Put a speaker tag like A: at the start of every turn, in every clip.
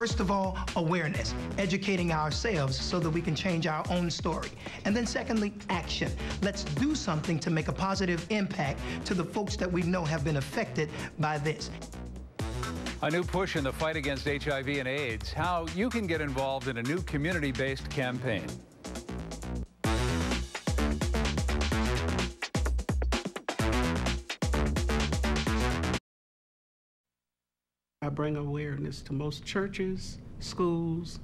A: First of all, awareness, educating ourselves so that we can change our own story. And then secondly, action. Let's do something to make a positive impact to the folks that we know have been affected by this.
B: A new push in the fight against HIV and AIDS, how you can get involved in a new community-based campaign.
C: I bring awareness to most churches, schools,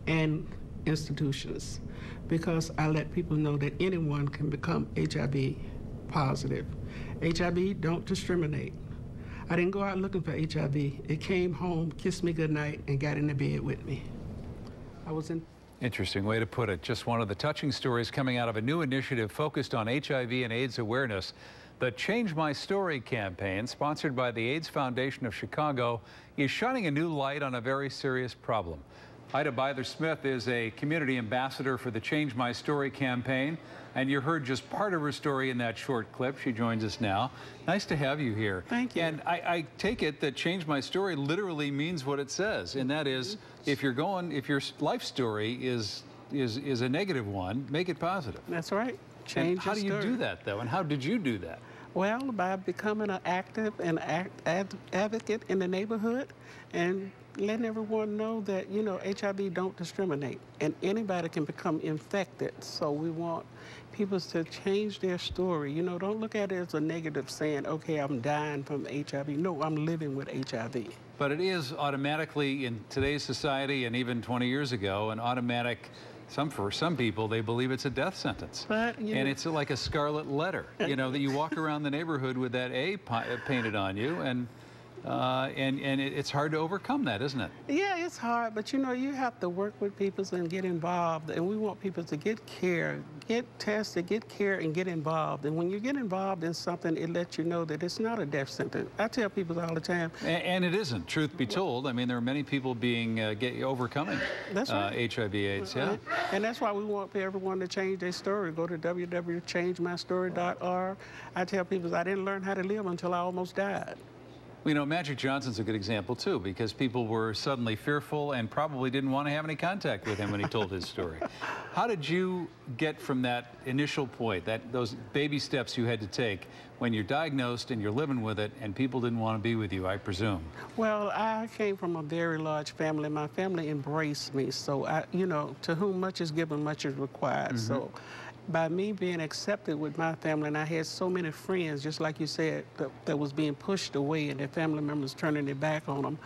C: and institutions because I let people know that anyone can become HIV positive. HIV don't discriminate. I didn't go out looking for HIV. It came home, kissed me goodnight, and got in the bed with me. I was in.
B: Interesting way to put it. Just one of the touching stories coming out of a new initiative focused on HIV and AIDS awareness. The Change My Story campaign, sponsored by the AIDS Foundation of Chicago, is shining a new light on a very serious problem. Ida Byther-Smith is a community ambassador for the Change My Story campaign, and you heard just part of her story in that short clip. She joins us now. Nice to have you here.
C: Thank you.
B: And I take it that Change My Story literally means what it says, and that is, if your life story is a negative one, make it positive.
C: That's right.
B: And how do you do that, though, and how did you do that?
C: Well, by becoming an active and advocate in the neighborhood and letting everyone know that, you know, HIV don't discriminate and anybody can become infected. So we want people to change their story. You know, don't look at it as a negative saying, okay, I'm dying from HIV. No, I'm living with HIV.
B: But it is automatically, in today's society and even 20 years ago, an automatic, for some people, they believe it's a death sentence.
C: But,
B: and it's like a scarlet letter, you know, that you walk around the neighborhood with that A painted on you, and it's hard to overcome that, isn't it?
C: Yeah, it's hard, but you know, you have to work with people and get involved, and we want people to get care, get tested, get care, and get involved. And when you get involved in something, it lets you know that it's not a death sentence. I tell people all the time.
B: And it isn't, truth be told. I mean, there are many people overcoming
C: that's right.
B: HIV/AIDS, yeah.
C: And that's why we want everyone to change their story. Go to www.changemystory.org. I tell people I didn't learn how to live until I almost died.
B: You know, Magic Johnson's a good example, too, because people were suddenly fearful and probably didn't want to have any contact with him when he told his story. How did you get from that initial point, those baby steps you had to take when you're diagnosed and you're living with it and people didn't want to be with you, I presume?
C: Well, I came from a very large family. My family embraced me. So, you know, to whom much is given, much is required. Mm-hmm. So, by me being accepted with my family, and I had so many friends, just like you said, that was being pushed away and their family members turning their back on them,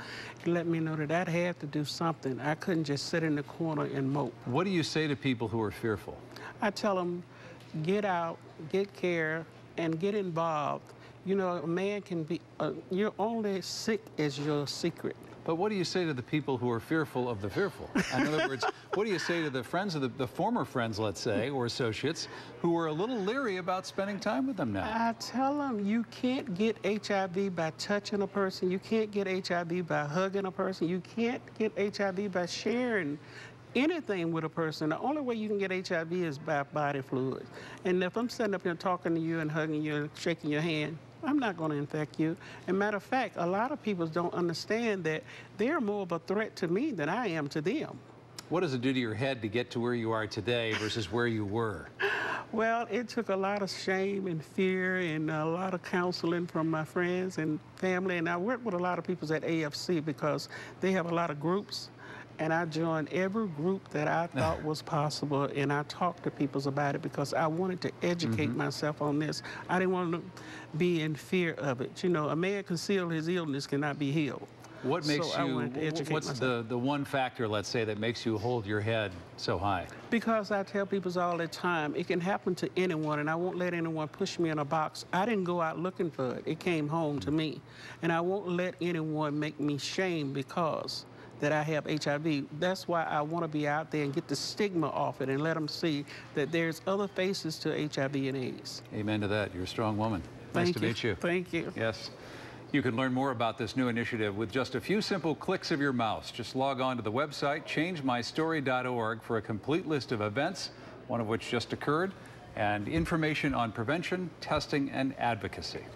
C: it let me know that I had to do something. I couldn't just sit in the corner and mope.
B: What do you say to people who are fearful?
C: I tell them, get out, get care, and get involved. You know, a man can be, you're only sick as your secret.
B: But what do you say to the people who are fearful of the fearful? In other words, what do you say to the friends of the former friends, let's say, or associates, who are a little leery about spending time with them now?
C: I tell them you can't get HIV by touching a person. You can't get HIV by hugging a person. You can't get HIV by sharing anything with a person. The only way you can get HIV is by body fluids. And if I'm sitting up here talking to you and hugging you and shaking your hand, I'm not going to infect you. And matter of fact, a lot of people don't understand that they're more of a threat to me than I am to them.
B: What does it do to your head to get to where you are today versus where you were?
C: Well, it took a lot of shame and fear and a lot of counseling from my friends and family. And I work with a lot of people at AFC because they have a lot of groups. And I joined every group that I thought was possible, and I talked to people about it because I wanted to educate myself on this. I didn't want to be in fear of it. You know, a man concealed his illness cannot be healed.
B: What makes what's the one factor, let's say, that makes you hold your head so high?
C: Because I tell people all the time, it can happen to anyone, and I won't let anyone push me in a box. I didn't go out looking for it. It came home to me. And I won't let anyone make me shame because that I have HIV. That's why I want to be out there and get the stigma off it and let them see that there's other faces to HIV and AIDS.
B: Amen to that. You're a strong woman. Nice to meet you.
C: Thank you.
B: Yes. You can learn more about this new initiative with just a few simple clicks of your mouse. Just log on to the website, changemystory.org, for a complete list of events, one of which just occurred, and information on prevention, testing, and advocacy.